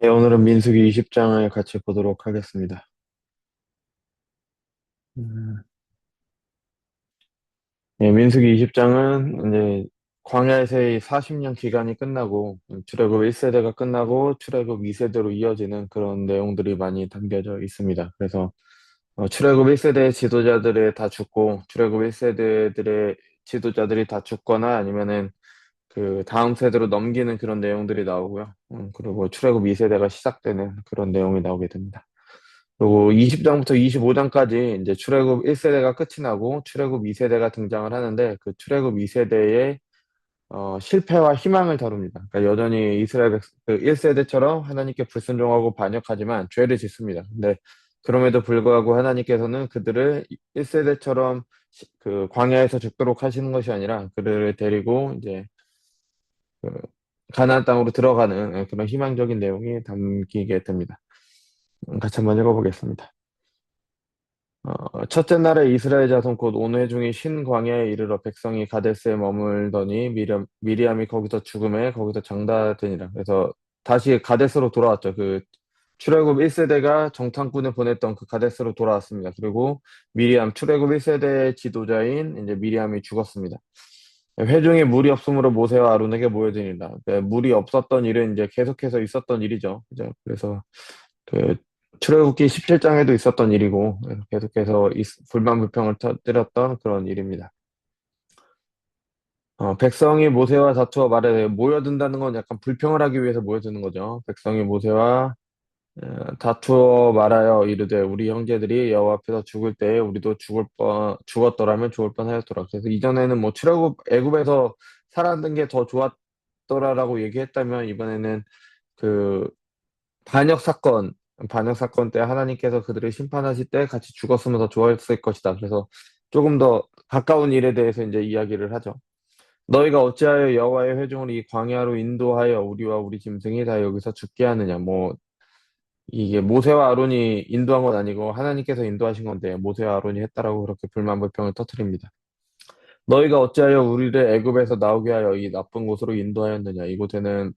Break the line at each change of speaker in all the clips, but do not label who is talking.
네, 오늘은 민수기 20장을 같이 보도록 하겠습니다. 음, 네, 민수기 20장은 이제 광야에서의 40년 기간이 끝나고 출애굽 1세대가 끝나고 출애굽 2세대로 이어지는 그런 내용들이 많이 담겨져 있습니다. 그래서 출애굽 1세대 지도자들이 다 죽고 출애굽 1세대들의 지도자들이 다 죽거나 아니면은 그 다음 세대로 넘기는 그런 내용들이 나오고요. 그리고 출애굽 2세대가 시작되는 그런 내용이 나오게 됩니다. 그리고 20장부터 25장까지 이제 출애굽 1세대가 끝이 나고 출애굽 2세대가 등장을 하는데 그 출애굽 2세대의 실패와 희망을 다룹니다. 그러니까 여전히 이스라엘 그 1세대처럼 하나님께 불순종하고 반역하지만 죄를 짓습니다. 근데 그럼에도 불구하고 하나님께서는 그들을 1세대처럼 그 광야에서 죽도록 하시는 것이 아니라 그들을 데리고 이제 그 가나안 땅으로 들어가는 그런 희망적인 내용이 담기게 됩니다. 같이 한번 읽어보겠습니다. 첫째 날에 이스라엘 자손 곧 온 회중이 신 광야에 이르러 백성이 가데스에 머물더니 미리암이 거기서 죽음에 거기서 장다되니라. 그래서 다시 가데스로 돌아왔죠. 그 출애굽 1세대가 정탐꾼을 보냈던 그 가데스로 돌아왔습니다. 그리고 미리암 출애굽 1세대 지도자인 이제 미리암이 죽었습니다. 회중에 물이 없으므로 모세와 아론에게 모여드니라. 그러니까 물이 없었던 일은 이제 계속해서 있었던 일이죠. 그죠? 그래서 그 출애굽기 17장에도 있었던 일이고 계속해서 불만 불평을 터뜨렸던 그런 일입니다. 백성이 모세와 다투어 말해 모여든다는 건 약간 불평을 하기 위해서 모여드는 거죠. 백성이 모세와 다투어 말하여 이르되 우리 형제들이 여호와 앞에서 죽을 때에 우리도 죽었더라면 죽을 뻔하였더라. 그래서 이전에는 뭐 출애굽 애굽에서 살았던 게 더 좋았더라라고 얘기했다면 이번에는 그 반역 사건, 반역 사건 때 하나님께서 그들을 심판하실 때 같이 죽었으면 더 좋았을 것이다. 그래서 조금 더 가까운 일에 대해서 이제 이야기를 하죠. 너희가 어찌하여 여호와의 회중을 이 광야로 인도하여 우리와 우리 짐승이 다 여기서 죽게 하느냐. 뭐 이게 모세와 아론이 인도한 건 아니고 하나님께서 인도하신 건데 모세와 아론이 했다라고 그렇게 불만 불평을 터뜨립니다. 너희가 어찌하여 우리를 애굽에서 나오게 하여 이 나쁜 곳으로 인도하였느냐. 이곳에는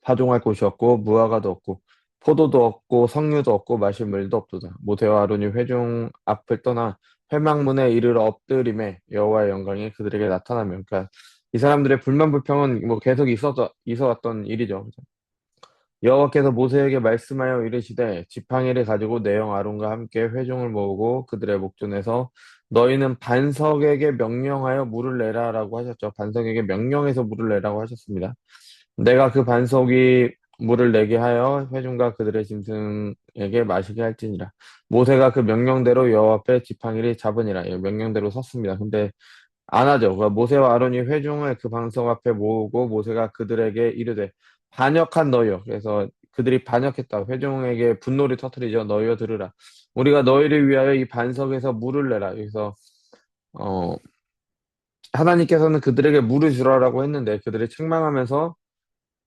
파종할 곳이 없고 무화과도 없고 포도도 없고 석류도 없고 마실 물도 없도다. 모세와 아론이 회중 앞을 떠나 회막문에 이르러 엎드림에 여호와의 영광이 그들에게 나타나며 그러니까 이 사람들의 불만 불평은 뭐 계속 있어 왔던 일이죠. 그죠? 여호와께서 모세에게 말씀하여 이르시되 지팡이를 가지고 내 형 아론과 함께 회중을 모으고 그들의 목전에서 너희는 반석에게 명령하여 물을 내라라고 하셨죠. 반석에게 명령해서 물을 내라고 하셨습니다. 내가 그 반석이 물을 내게 하여 회중과 그들의 짐승에게 마시게 할지니라. 모세가 그 명령대로 여호와 앞에 지팡이를 잡으니라. 예, 명령대로 섰습니다. 근데 안 하죠. 그러니까 모세와 아론이 회중을 그 반석 앞에 모으고 모세가 그들에게 이르되 반역한 너희여. 그래서 그들이 반역했다. 회중에게 분노를 터뜨리죠. 너희여 들으라. 우리가 너희를 위하여 이 반석에서 물을 내라. 그래서 어, 하나님께서는 그들에게 물을 주라라고 했는데 그들을 책망하면서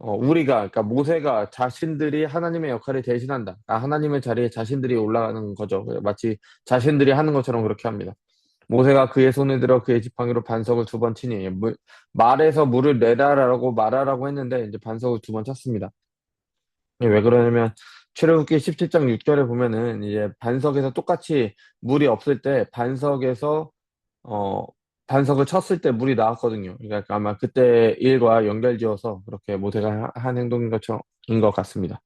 우리가, 그러니까 모세가 자신들이 하나님의 역할을 대신한다. 하나님의 자리에 자신들이 올라가는 거죠. 마치 자신들이 하는 것처럼 그렇게 합니다. 모세가 그의 손을 들어 그의 지팡이로 반석을 두 번 치니, 말에서 물을 내라라고 말하라고 했는데, 이제 반석을 두 번 쳤습니다. 왜 그러냐면, 출애굽기 17장 6절에 보면은, 이제 반석에서 똑같이 물이 없을 때, 어, 반석을 쳤을 때 물이 나왔거든요. 그러니까 아마 그때 일과 연결지어서 그렇게 모세가 한 행동인 것인 것 같습니다.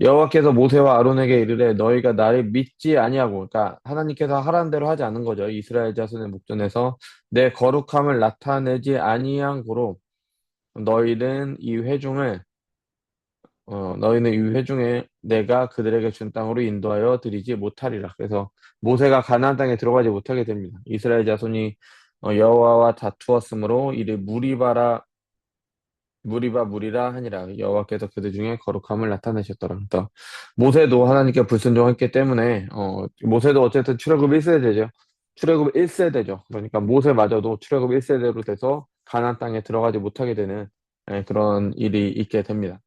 여호와께서 모세와 아론에게 이르되 너희가 나를 믿지 아니하고, 그러니까 하나님께서 하라는 대로 하지 않은 거죠. 이스라엘 자손의 목전에서 내 거룩함을 나타내지 아니한 고로 너희는 이 회중에 내가 그들에게 준 땅으로 인도하여 드리지 못하리라. 그래서 모세가 가나안 땅에 들어가지 못하게 됩니다. 이스라엘 자손이 여호와와 다투었으므로 이를 무리바 무리라 하니라. 여호와께서 그들 중에 거룩함을 나타내셨더라. 그러니까 모세도 하나님께 불순종했기 때문에 모세도 어쨌든 출애굽 1세대죠. 출애굽 1세대죠. 그러니까 모세마저도 출애굽 1세대로 돼서 가나안 땅에 들어가지 못하게 되는 그런 일이 있게 됩니다.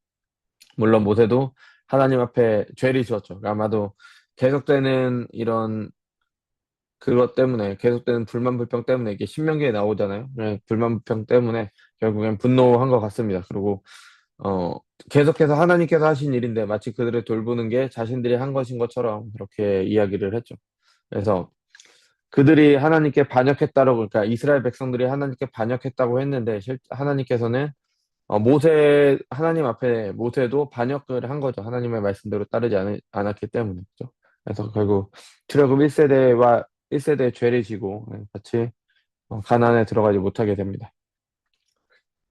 물론 모세도 하나님 앞에 죄를 지었죠. 아마도 계속되는 이런 그것 때문에 계속되는 불만 불평 때문에 이게 신명기에 나오잖아요. 불만 불평 때문에 결국엔 분노한 것 같습니다. 그리고 어, 계속해서 하나님께서 하신 일인데 마치 그들을 돌보는 게 자신들이 한 것인 것처럼 그렇게 이야기를 했죠. 그래서 그들이 하나님께 반역했다고, 그러니까 이스라엘 백성들이 하나님께 반역했다고 했는데 하나님께서는 하나님 앞에 모세도 반역을 한 거죠. 하나님의 말씀대로 따르지 않았기 때문에. 그죠? 그래서 결국 출애굽 1세대와 1세대의 죄를 지고 같이 가나안에 들어가지 못하게 됩니다.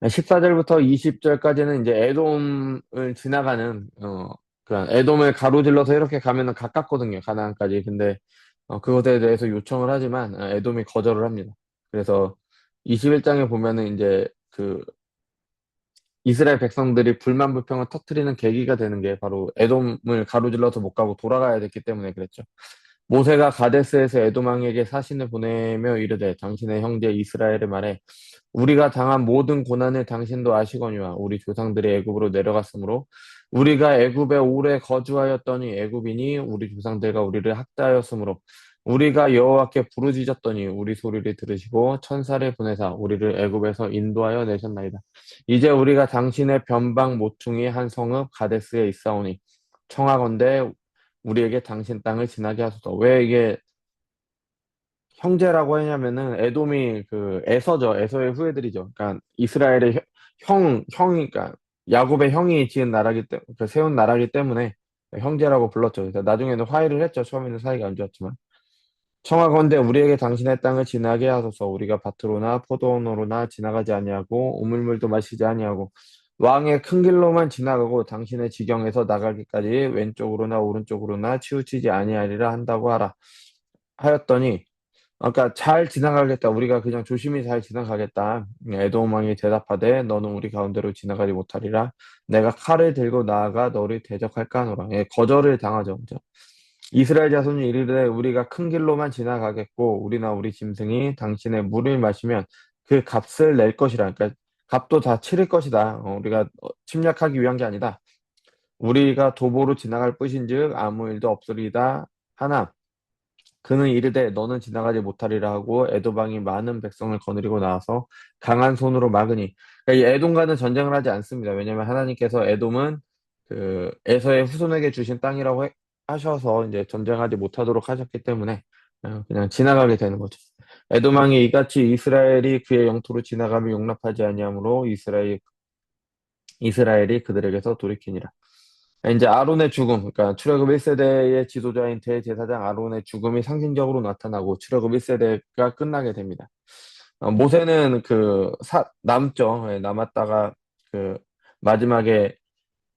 14절부터 20절까지는 이제 에돔을 지나가는, 그 에돔을 가로질러서 이렇게 가면은 가깝거든요. 가나안까지. 근데, 그것에 대해서 요청을 하지만, 에돔이 거절을 합니다. 그래서 21장에 보면은 이제 그 이스라엘 백성들이 불만 불평을 터뜨리는 계기가 되는 게 바로 에돔을 가로질러서 못 가고 돌아가야 됐기 때문에 그랬죠. 모세가 가데스에서 에돔 왕에게 사신을 보내며 이르되 당신의 형제 이스라엘의 말에 우리가 당한 모든 고난을 당신도 아시거니와 우리 조상들이 애굽으로 내려갔으므로 우리가 애굽에 오래 거주하였더니 애굽인이 우리 조상들과 우리를 학대하였으므로 우리가 여호와께 부르짖었더니 우리 소리를 들으시고 천사를 보내사 우리를 애굽에서 인도하여 내셨나이다. 이제 우리가 당신의 변방 모퉁이 한 성읍 가데스에 있사오니 청하건대 우리에게 당신 땅을 지나게 하소서. 왜 이게 형제라고 하냐면은 에돔이 그 에서죠. 에서의 후예들이죠. 그러니까 이스라엘의 형이, 그러니까 야곱의 형이 지은 나라기 때문에, 세운 나라기 때문에 형제라고 불렀죠. 그래서 나중에는 화해를 했죠. 처음에는 사이가 안 좋았지만. 청하건대 우리에게 당신의 땅을 지나게 하소서. 우리가 밭으로나 포도원으로나 지나가지 아니하고 우물물도 마시지 아니하고 왕의 큰 길로만 지나가고 당신의 지경에서 나가기까지 왼쪽으로나 오른쪽으로나 치우치지 아니하리라 한다고 하였더니 그러니까 잘 지나가겠다. 우리가 그냥 조심히 잘 지나가겠다. 에돔 왕이 대답하되 너는 우리 가운데로 지나가지 못하리라. 내가 칼을 들고 나아가 너를 대적할까 하노라. 예, 거절을 당하죠. 그죠? 이스라엘 자손이 이르되 우리가 큰 길로만 지나가겠고 우리나 우리 짐승이 당신의 물을 마시면 그 값을 낼 것이라. 그러니까 값도 다 치를 것이다. 우리가 침략하기 위한 게 아니다. 우리가 도보로 지나갈 뿐인즉 아무 일도 없으리다 하나 그는 이르되 너는 지나가지 못하리라 하고 에도방이 많은 백성을 거느리고 나와서 강한 손으로 막으니 그러니까 이 에돔과는 전쟁을 하지 않습니다. 왜냐하면 하나님께서 에돔은 그 에서의 후손에게 주신 땅이라고 하셔서 이제 전쟁하지 못하도록 하셨기 때문에 그냥 지나가게 되는 거죠. 에돔 왕이 이같이 이스라엘이 그의 영토로 지나가며 용납하지 아니하므로 이스라엘이 그들에게서 돌이키니라. 이제 아론의 죽음, 그러니까 출애굽 1세대의 지도자인 대제사장 아론의 죽음이 상징적으로 나타나고 출애굽 1세대가 끝나게 됩니다. 모세는 남죠. 예, 남았다가 그 마지막에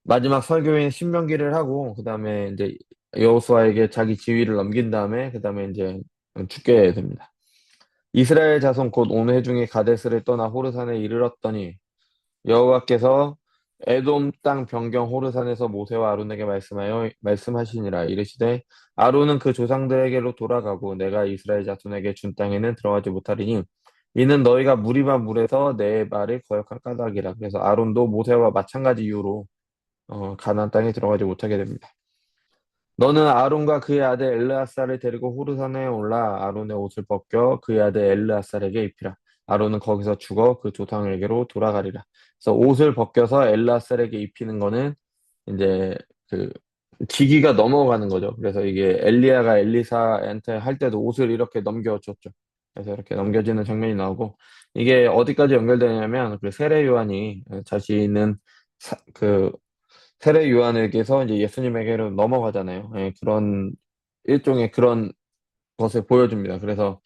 마지막 설교인 신명기를 하고 그다음에 이제 여호수아에게 자기 지위를 넘긴 다음에 그다음에 이제 죽게 됩니다. 이스라엘 자손 곧 온 회중이 가데스를 떠나 호르산에 이르렀더니 여호와께서 에돔 땅 변경 호르산에서 모세와 아론에게 말씀하시니라 이르시되 아론은 그 조상들에게로 돌아가고 내가 이스라엘 자손에게 준 땅에는 들어가지 못하리니 이는 너희가 무리바 물에서 내 말을 거역한 까닭이라. 그래서 아론도 모세와 마찬가지 이유로 가나안 땅에 들어가지 못하게 됩니다. 너는 아론과 그의 아들 엘르아살을 데리고 호르산에 올라 아론의 옷을 벗겨 그의 아들 엘르아살에게 입히라. 아론은 거기서 죽어 그 조상에게로 돌아가리라. 그래서 옷을 벗겨서 엘르아살에게 입히는 거는 이제 그 직위가 넘어가는 거죠. 그래서 이게 엘리야가 엘리사한테 할 때도 옷을 이렇게 넘겨줬죠. 그래서 이렇게 넘겨지는 장면이 나오고 이게 어디까지 연결되냐면 그 세례 요한이 자신은 그 세례 요한에게서 이제 예수님에게로 넘어가잖아요. 예, 그런 일종의 그런 것을 보여줍니다. 그래서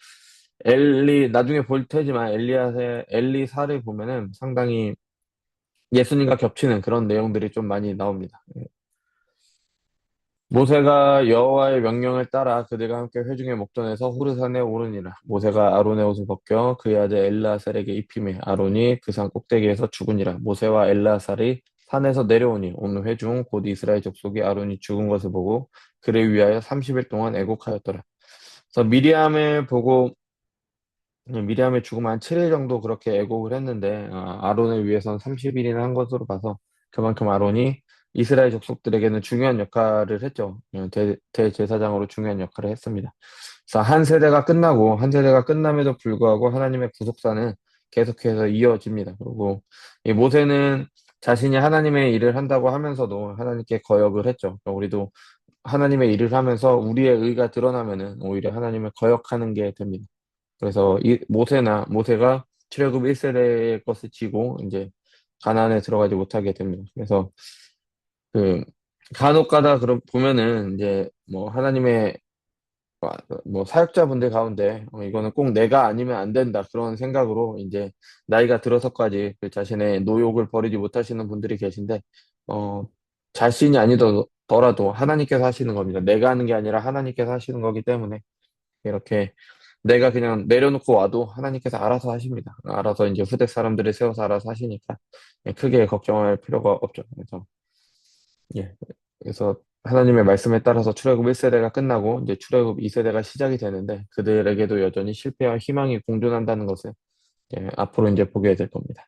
나중에 볼 테지만 엘리사를 보면은 상당히 예수님과 겹치는 그런 내용들이 좀 많이 나옵니다. 예. 모세가 여호와의 명령을 따라 그들과 함께 회중의 목전에서 호르산에 오르니라. 모세가 아론의 옷을 벗겨 그의 아들 엘르아살에게 입히매 아론이 그 산 꼭대기에서 죽으니라. 모세와 엘르아살이 산에서 내려오니 온 회중 곧 이스라엘 족속이 아론이 죽은 것을 보고 그를 위하여 30일 동안 애곡하였더라. 그래서 미리암의 죽음 한 7일 정도 그렇게 애곡을 했는데 아론을 위해서는 30일이나 한 것으로 봐서 그만큼 아론이 이스라엘 족속들에게는 중요한 역할을 했죠. 대제사장으로 중요한 역할을 했습니다. 그래서 한 세대가 끝남에도 불구하고 하나님의 구속사는 계속해서 이어집니다. 그리고 이 모세는 자신이 하나님의 일을 한다고 하면서도 하나님께 거역을 했죠. 그러니까 우리도 하나님의 일을 하면서 우리의 의가 드러나면은 오히려 하나님을 거역하는 게 됩니다. 그래서 이 모세가 출애굽 1세대의 것을 지고 이제 가나안에 들어가지 못하게 됩니다. 그래서 그 간혹 가다 그럼 보면은 이제 뭐 하나님의 뭐 사역자분들 가운데 이거는 꼭 내가 아니면 안 된다 그런 생각으로 이제 나이가 들어서까지 그 자신의 노욕을 버리지 못하시는 분들이 계신데 어 자신이 아니더라도 하나님께서 하시는 겁니다. 내가 하는 게 아니라 하나님께서 하시는 거기 때문에 이렇게 내가 그냥 내려놓고 와도 하나님께서 알아서 하십니다. 알아서 이제 후대 사람들을 세워서 알아서 하시니까 크게 걱정할 필요가 없죠. 예. 그래서 하나님의 말씀에 따라서 출애굽 1세대가 끝나고 이제 출애굽 2세대가 시작이 되는데 그들에게도 여전히 실패와 희망이 공존한다는 것을 앞으로 이제 보게 될 겁니다.